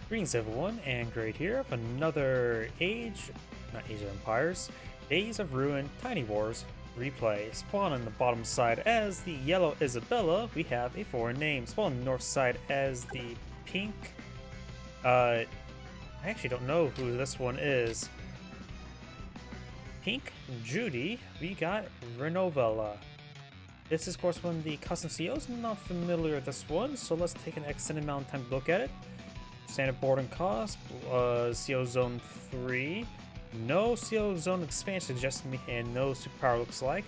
Greetings everyone, and Great here of another not Age of Empires, Days of Ruin Tiny Wars replay. Spawn on the bottom side as the yellow Isabella, we have a foreign name. Spawn on the north side as the pink, I actually don't know who this one is. Pink Judy, we got Roneval. This is of course one of the custom COs, not familiar with this one, so let's take an extended amount of time to look at it. Standard boarding cost, CO Zone 3. No CO Zone expansion just me, and no superpower looks like.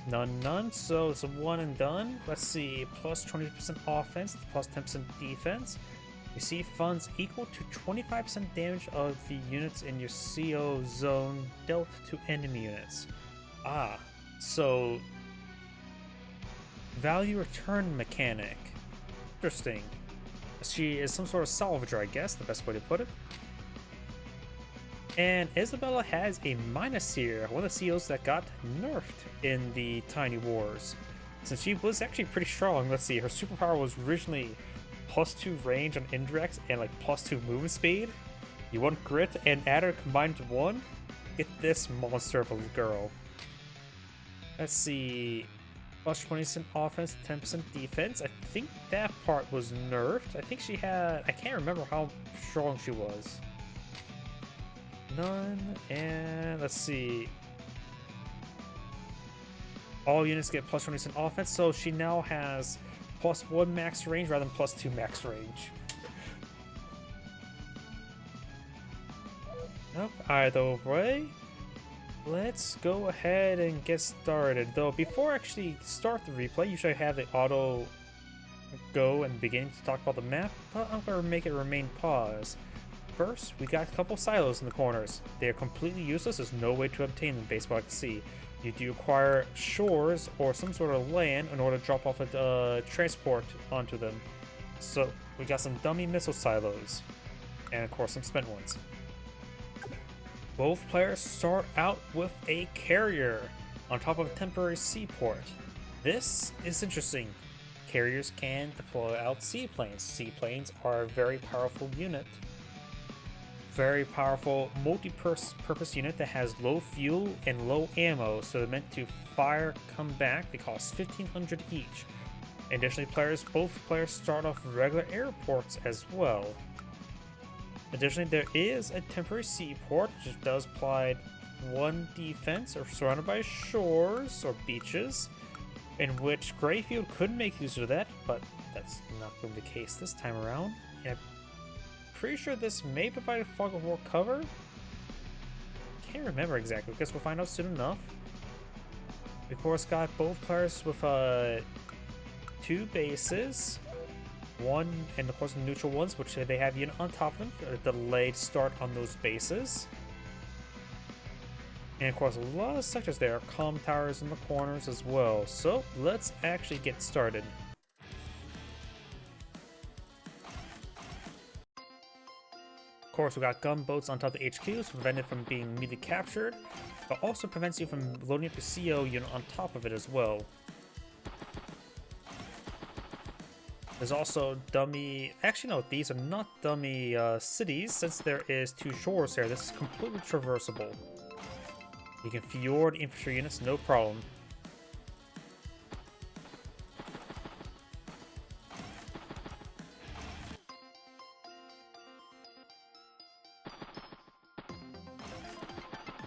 None, so it's a one and done. Let's see, plus 20% offense, plus 10% defense. You see funds equal to 25% damage of the units in your CO Zone dealt to enemy units. So value return mechanic. Interesting. She is some sort of salvager, I guess, the best way to put it. And Isabella has a minus here, one of the COs that got nerfed in the Tiny Wars. Since she was actually pretty strong, let's see, her superpower was originally +2 range on indirects and like +2 movement speed. You want grit and add her combined to 1? Get this monster of a girl. Let's see. Plus 20% offense, 10% defense. I think that part was nerfed. I think she had... I can't remember how strong she was. None. And let's see. All units get plus 20% offense, so she now has +1 max range rather than +2 max range. Nope, either way. Let's go ahead and get started. Though before I actually start the replay, you should have the auto go and begin to talk about the map, but I'm going to make it remain pause. First, we got a couple silos in the corners. They are completely useless, there's no way to obtain them based on what I can see. You do acquire shores or some sort of land in order to drop off a transport onto them. So we got some dummy missile silos, and of course some spent ones. Both players start out with a carrier on top of a temporary seaport. This is interesting. Carriers can deploy out seaplanes. Seaplanes are a very powerful unit. Very powerful multi-purpose unit that has low fuel and low ammo, so they're meant to fire, come back. They cost 1,500 each. Additionally, both players start off regular airports as well. Additionally, there is a temporary seaport, which does provide 1 defense, or surrounded by shores or beaches, in which Greyfield could make use of that, but that's not going to be the case this time around. And I'm pretty sure this may provide a fog of war cover. Can't remember exactly. Guess we'll find out soon enough. We of course got both players with 2 bases. One, and of course the neutral ones, which they have unit on top of them, a delayed start on those bases. And of course a lot of sectors there, comm towers in the corners as well. So let's actually get started. Of course we got gunboats on top of the HQs to prevent it from being immediately captured, but also prevents you from loading up your CO unit on top of it as well. There's also dummy... Actually, no, these are not dummy cities, since there is 2 shores here. This is completely traversable. You can fjord infantry units, no problem.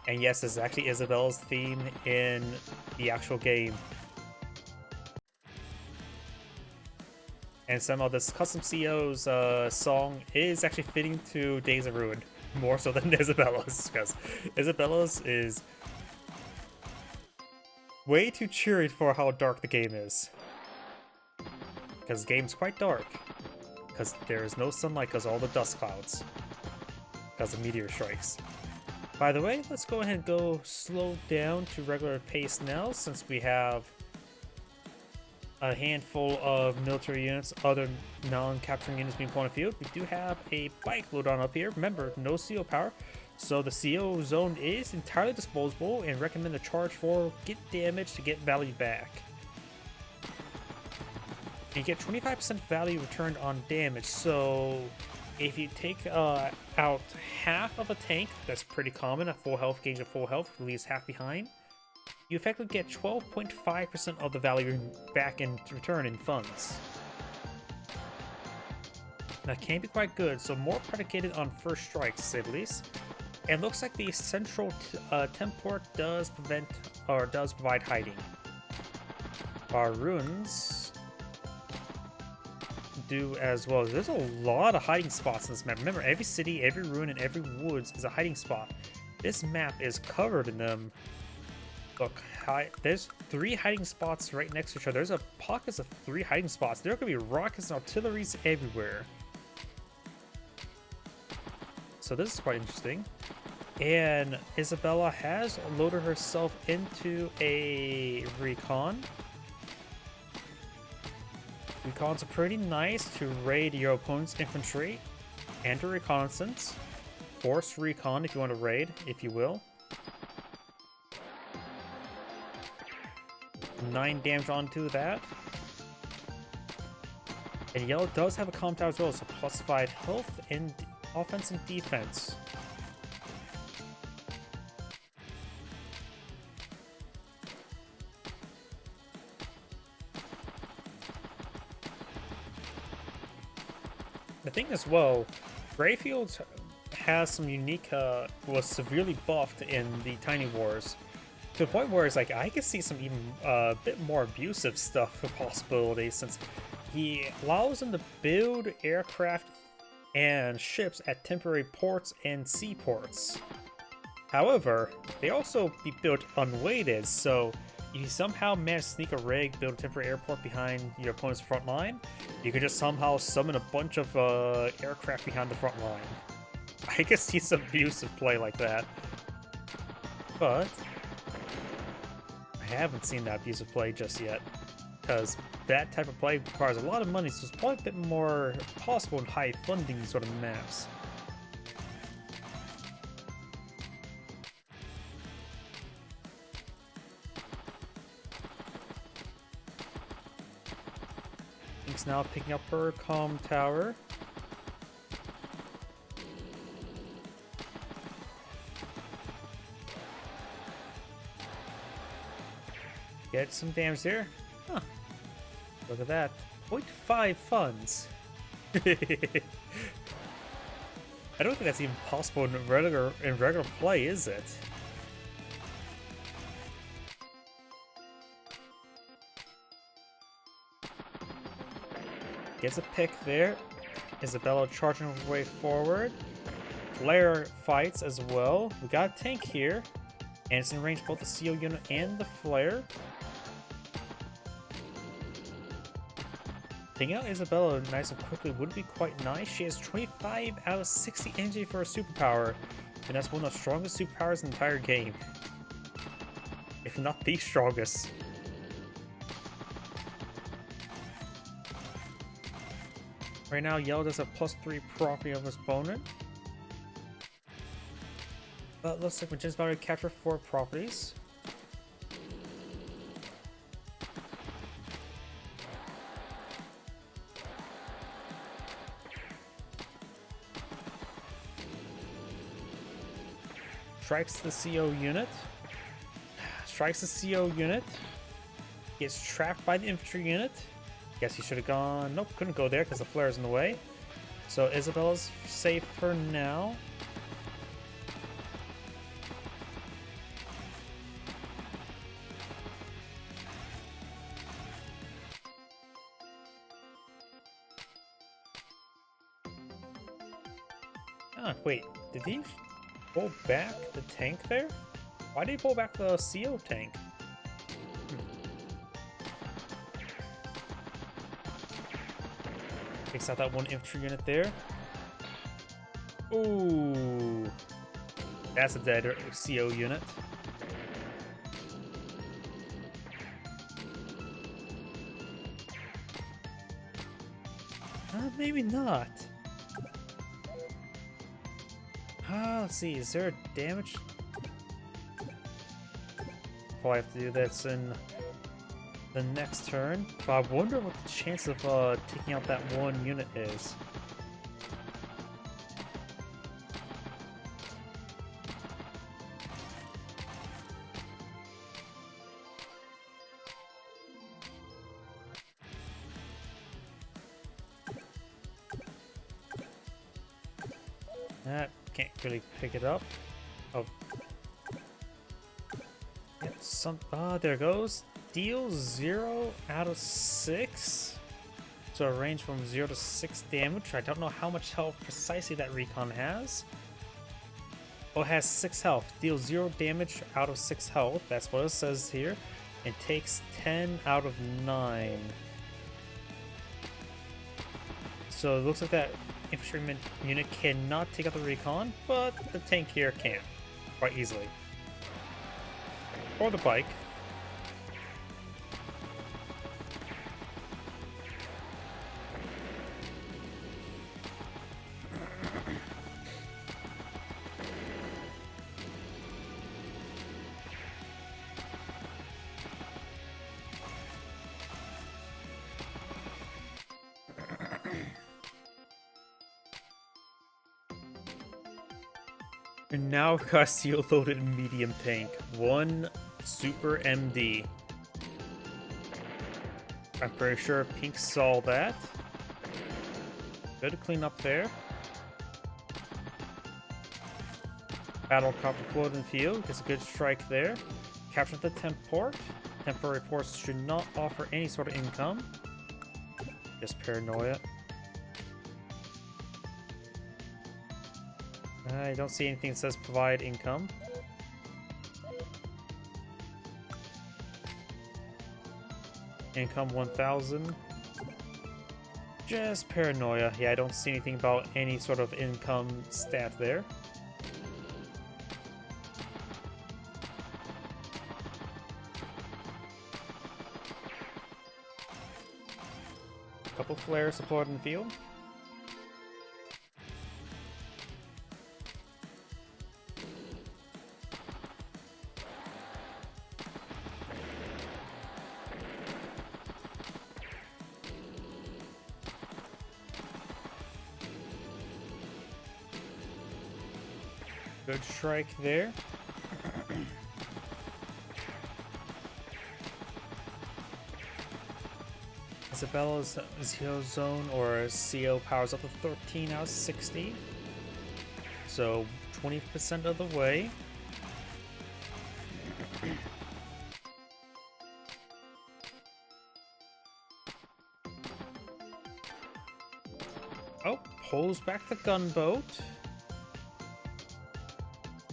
And yes, this is actually Isabella's theme in the actual game. And somehow this custom CO's song is actually fitting to Days of Ruin, more so than Isabella's, because Isabella's is way too cheery for how dark the game is. Because the game's quite dark, because there is no sunlight because of all the dust clouds, because of meteor strikes. By the way, let's go ahead and go slow down to regular pace now, since we have a handful of military units, other non-capturing units being point of field. We do have a bike load on up here. Remember, no CO power, so the CO zone is entirely disposable and recommend the charge for get damage to get value back. You get 25% value returned on damage, so if you take out half of a tank, that's pretty common, a full health, gauge of full health, leaves half behind, you effectively get 12.5% of the value back in return in funds. That can be quite good, so more predicated on first strikes, to say the least. And looks like the central temport does provide hiding. Our runes do as well. There's a lot of hiding spots in this map. Remember, every city, every ruin, and every woods is a hiding spot. This map is covered in them. Look, there's 3 hiding spots right next to each other. There's a pockets of 3 hiding spots. There could be rockets and artilleries everywhere. So this is quite interesting. And Isabella has loaded herself into a recon. Recons are pretty nice to raid your opponent's infantry and a reconnaissance. Force recon if you want to raid, if you will. 9 damage onto that. And yellow does have a calm tower as well, so +5 health and offense and defense. The thing as well, Greyfields has some unique, was severely buffed in the Tiny Wars. To the point where it's like, I could see some even bit more abusive stuff for possibility, since he allows them to build aircraft and ships at temporary ports and seaports. However, they also be built unweighted, so if you somehow manage to sneak a rig, build a temporary airport behind your opponent's front line, you could just somehow summon a bunch of aircraft behind the front line. I could see some abusive play like that. But I haven't seen that abusive play just yet, because that type of play requires a lot of money, so it's probably a bit more possible in high funding sort of maps. Pink's now picking up her comm tower. Get some damage there. Huh. Look at that. 0.5 funds. I don't think that's even possible in regular play, is it? Gets a pick there. Isabella charging her way forward. Flare fights as well. We got a tank here. And it's in range both the CO unit and the flare. Taking out Isabella nice and quickly would be quite nice. She has 25 out of 60 energy for a superpower, and that's one of the strongest superpowers in the entire game. If not the strongest. Right now, Yellow does a +3 property of his opponent. But looks like we're just about to capture 4 properties. Strikes the CO unit. Strikes the CO unit. Gets trapped by the infantry unit. Guess he should have gone. Nope, couldn't go there because the flare is in the way. So Isabella's safe for now. Ah, wait, did he pull back the tank there? Why did he pull back the CO tank? Takes out that one infantry unit there. Ooh, that's a dead CO unit. Maybe not. Let's see, is there damage? Probably have to do this in the next turn. But I wonder what the chance of taking out that one unit is. That can't really pick it up. Oh. Yep, there it goes. Deal 0 out of 6. So a range from 0 to 6 damage. I don't know how much health precisely that recon has. Oh, it has 6 health. Deal 0 damage out of 6 health. That's what it says here. And takes 10 out of 9. So it looks like that infantryman unit cannot take out the recon, but the tank here can quite easily. Or the bike. And now we've got a seal-loaded medium tank. 1 Super MD. I'm pretty sure Pink saw that. Good to clean up there. Battlecraft deployed in the field. Gets a good strike there. Captured the temp port. Temporary ports should not offer any sort of income. Just paranoia. I don't see anything that says provide income. Income 1000. Just paranoia. Yeah, I don't see anything about any sort of income stat there. Couple flares deployed in the field. Good strike there. Isabella's CO zone or CO powers up to 13 out of 60. So 20% of the way. Oh, pulls back the gunboat.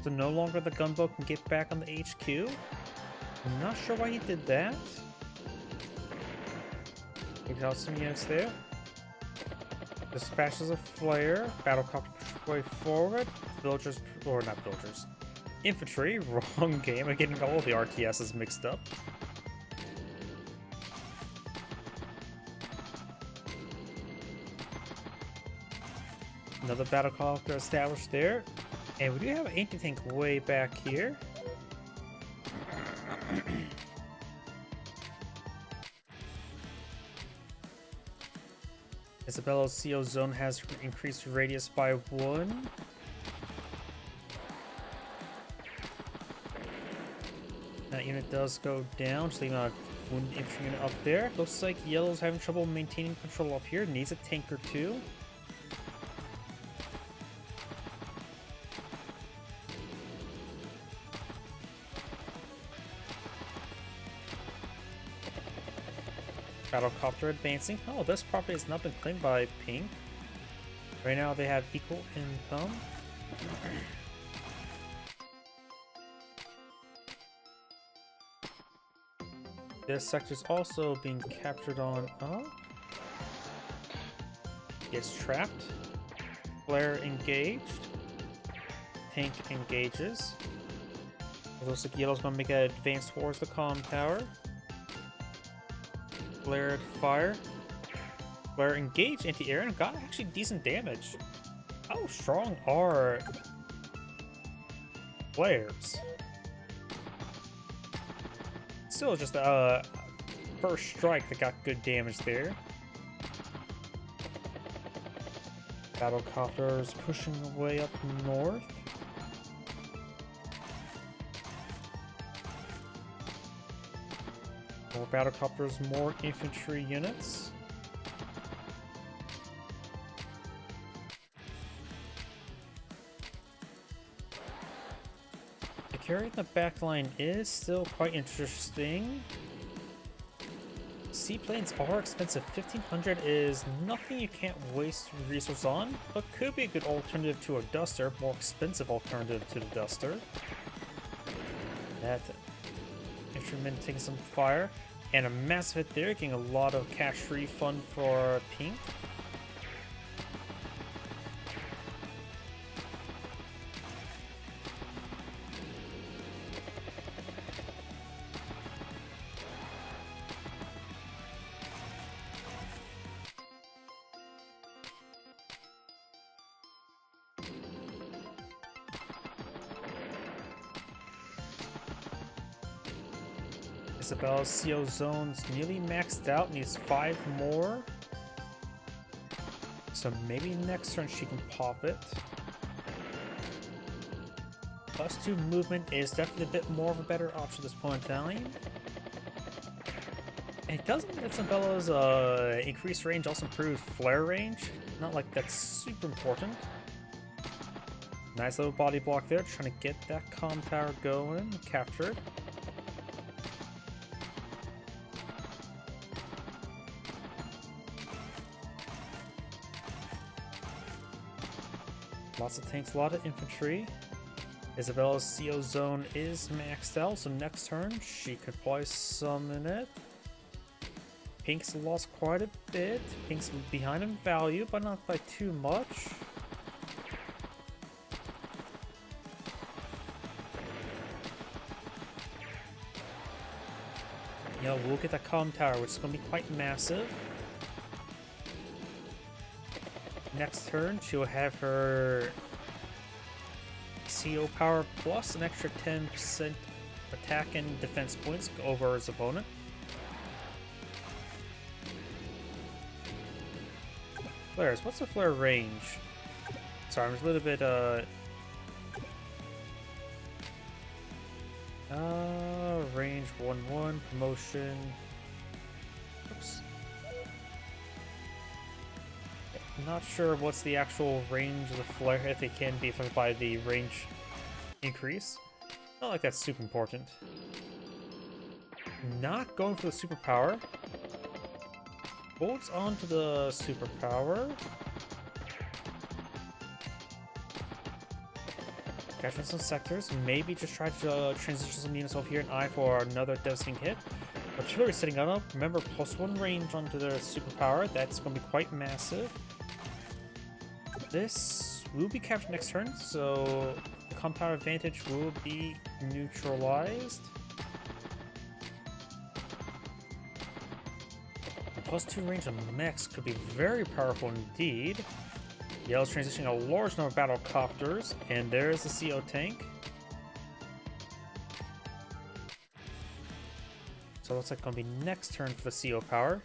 So no longer the gunboat can get back on the HQ. I'm not sure why he did that. Takes out some units there. Dispatches a flare. Battlecraft way forward. Villagers, or not villagers. Infantry, wrong game. I'm getting all the RTSs mixed up. Another battlecraft established there. And we do have an anti-tank way back here. Isabella's CO zone has increased radius by 1. That unit does go down, so leaving a wounded infantry unit up there. Looks like Yellow's having trouble maintaining control up here. Needs a tank or two. Battlecopter advancing. Oh, this property has not been claimed by Pink. Right now they have equal income. This sector's also being captured on up. Gets trapped. Flare engaged. Tank engages. It looks like Yellow's gonna make an advance towards the comm tower. Flared fire. Flare engaged anti-air and got actually decent damage. How strong are flares? Still just first strike that got good damage there. Battlecopters pushing away up north. More battlecopters, more infantry units. The carry in the backline is still quite interesting. Seaplanes are expensive. 1500 is nothing you can't waste resources on, but could be a good alternative to a Duster, more expensive alternative to the Duster. That infantryman taking some fire, and a massive hit there, getting a lot of cash refund for pink. Isabella's CO zone's nearly maxed out, needs 5 more. So maybe next turn she can pop it. +2 movement is definitely a bit more of a better option at this point in time. And it doesn't that Isabella's increased range also improves flare range. Not like that's super important. Nice little body block there, trying to get that comm tower going, captured. Lots of tanks, a lot of infantry. Isabella's CO zone is maxed out, so next turn she could probably summon it. Pink's lost quite a bit. Pink's behind in value, but not by too much. Yeah, we'll get that comm tower, which is going to be quite massive. Next turn, she'll have her CO power plus an extra 10% attack and defense points over his opponent. Flares, what's the flare range? Sorry, I'm a little bit, range 1-1, promotion. Oops. Not sure what's the actual range of the flare, if it can be affected by the range increase. Not like that's super important. Not going for the superpower. Holds on to the superpower. Capturing some sectors. Maybe just try to transition some units over here and eye for another devastating hit. Artillery setting up. Remember, +1 range onto their superpower. That's going to be quite massive. This will be captured next turn, so the comm tower advantage will be neutralized. The +2 range on mechs could be very powerful indeed. Yellow's transitioning a large number of battlecopters, and there's the CO tank. So it looks like it's going to be next turn for the CO power.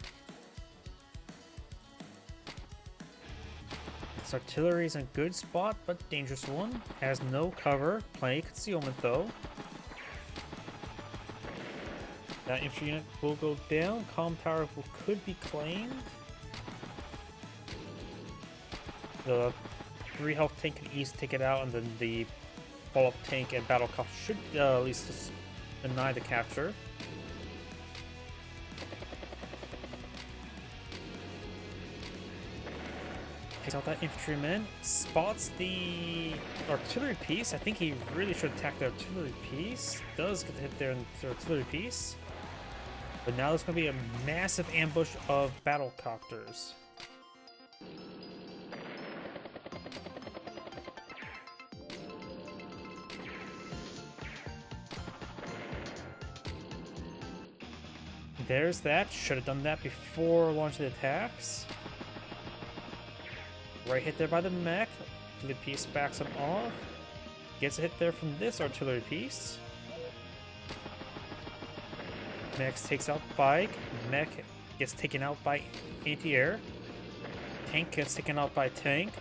This artillery is in a good spot, but dangerous one. Has no cover, plenty of concealment though. That infantry unit will go down. Comm tower could be claimed. The 3 health tank can easily take it out, and then the follow-up tank and battlecopter should at least deny the capture. Takes out that infantryman, spots the artillery piece. I think he really should attack the artillery piece. Does get hit there in the artillery piece. But now there's going to be a massive ambush of battlecopters. There's that. Should have done that before launching the attacks. Right hit there by the mech. The piece backs him off. Gets a hit there from this artillery piece. Mech takes out bike. Mech gets taken out by anti-air. Tank gets taken out by tank.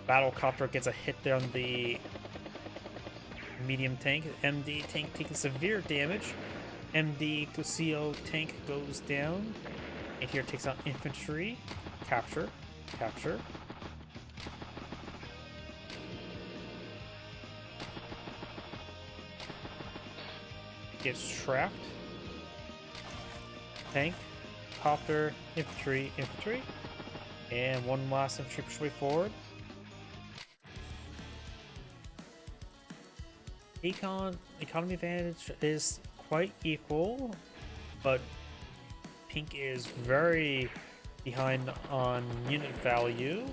Battlecopter gets a hit there on the medium tank. MD tank taking severe damage. MD Cusio tank goes down. Anti-air takes out infantry. Capture. Capture. Gets trapped. Tank, copter, infantry, infantry. And one last infantry push way forward. Economy advantage is quite equal, but Pink is very behind on unit value.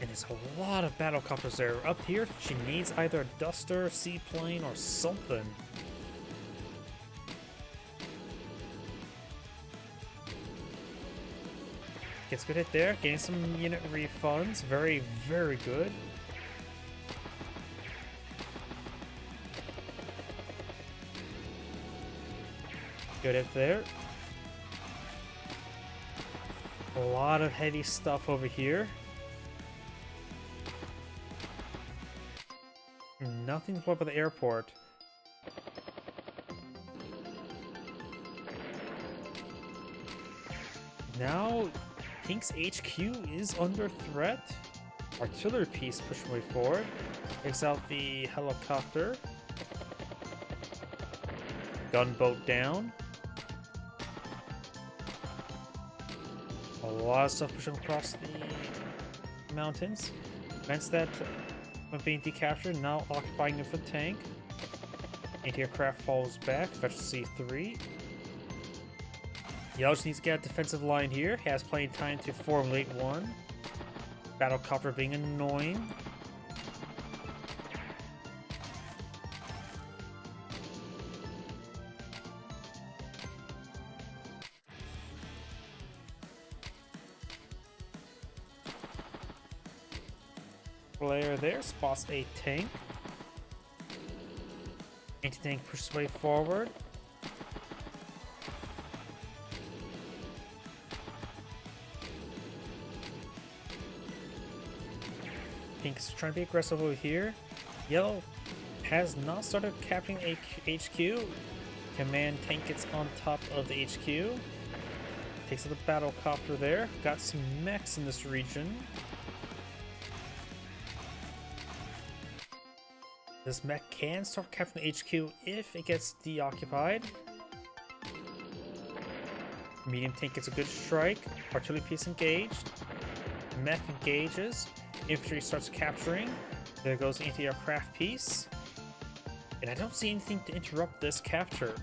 And there's a lot of battlecopters there. Up here, she needs either a duster, seaplane, or something. Gets good hit there, getting some unit refunds. Very, very good. Good hit there. A lot of heavy stuff over here. Nothing to blow up at the airport. Now, Pink's HQ is under threat. Artillery piece pushing way forward. Takes out the helicopter. Gunboat down. A lot of stuff pushing across the mountains. Events that being decaptured, now occupying it for tank. Anti-aircraft falls back, fetch C3. Yellow just needs to get a defensive line here. He has plenty of time to formulate one. Battlecopter being annoying. Player there spots a tank. Anti-tank pushes way forward. Pink's trying to be aggressive over here. Yellow has not started capturing HQ. Command tank gets on top of the HQ. Takes out the battlecopter there. Got some mechs in this region. This mech can start capturing the HQ if it gets deoccupied. Medium tank gets a good strike. Artillery piece engaged. Mech engages. Infantry starts capturing. There goes the anti-aircraft piece. And I don't see anything to interrupt this capture.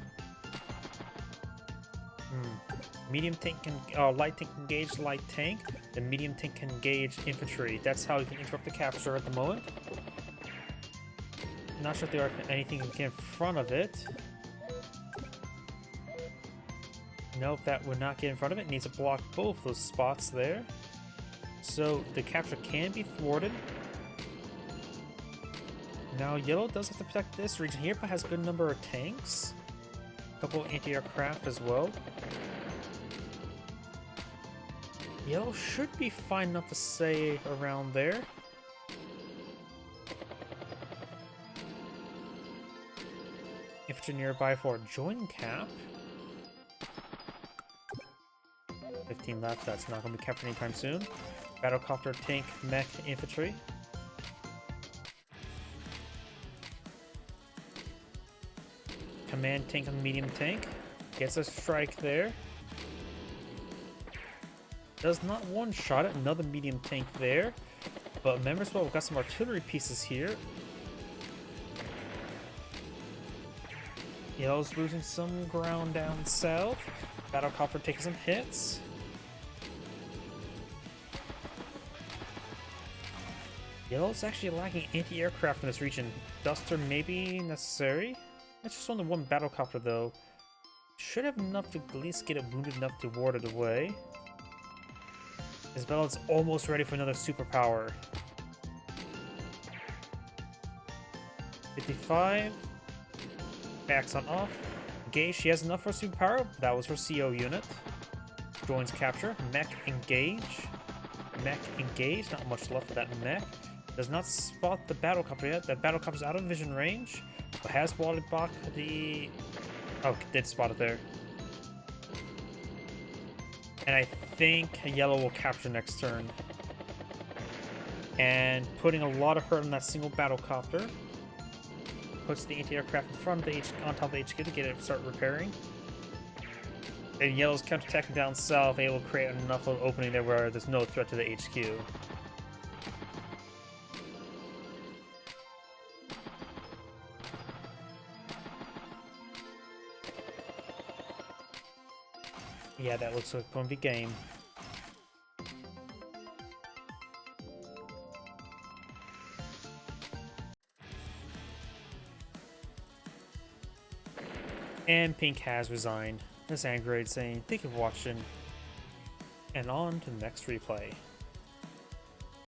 Medium tank can, light tank can engage light tank. The medium tank can engage infantry. That's how you can interrupt the capture at the moment. Not sure if there are anything you can get in front of it. Nope, that would not get in front of it. It needs to block both those spots there. So the capture can be thwarted. Now yellow does have to protect this region here, but has a good number of tanks. A couple anti-aircraft as well. Yellow should be fine enough to stay around there. Infantry nearby for a join cap. 15 left, that's not going to be captured anytime soon. Battlecopter, tank, mech, infantry. Command tank on medium tank. Gets a strike there. Does not one-shot it, another medium tank there. But remember as well, we've got some artillery pieces here. Yellow's losing some ground down south. Battlecopter taking some hits. Yellow's actually lacking anti-aircraft in this region. Duster may be necessary. That's just only one battlecopter though. Should have enough to at least get it wounded enough to ward it away. Isabella's almost ready for another superpower. 55. Backs on off. Engage, she has enough for superpower. That was her CO unit. Joins capture. Mech engage. Mech engage. Not much left for that mech. Does not spot the battle copter yet. That battle copter's out of vision range. But has walled back the... Oh, did spot it there. And I think yellow will capture next turn. And putting a lot of hurt on that single battle copter. Puts the anti-aircraft in front of the on top of the HQ to get it start repairing. And yellow's counterattacking down south, able to create enough of an opening there where there's no threat to the HQ. Yeah, that looks like it's going to be game. And Pink has resigned. This Android saying, thank you for watching. And on to the next replay.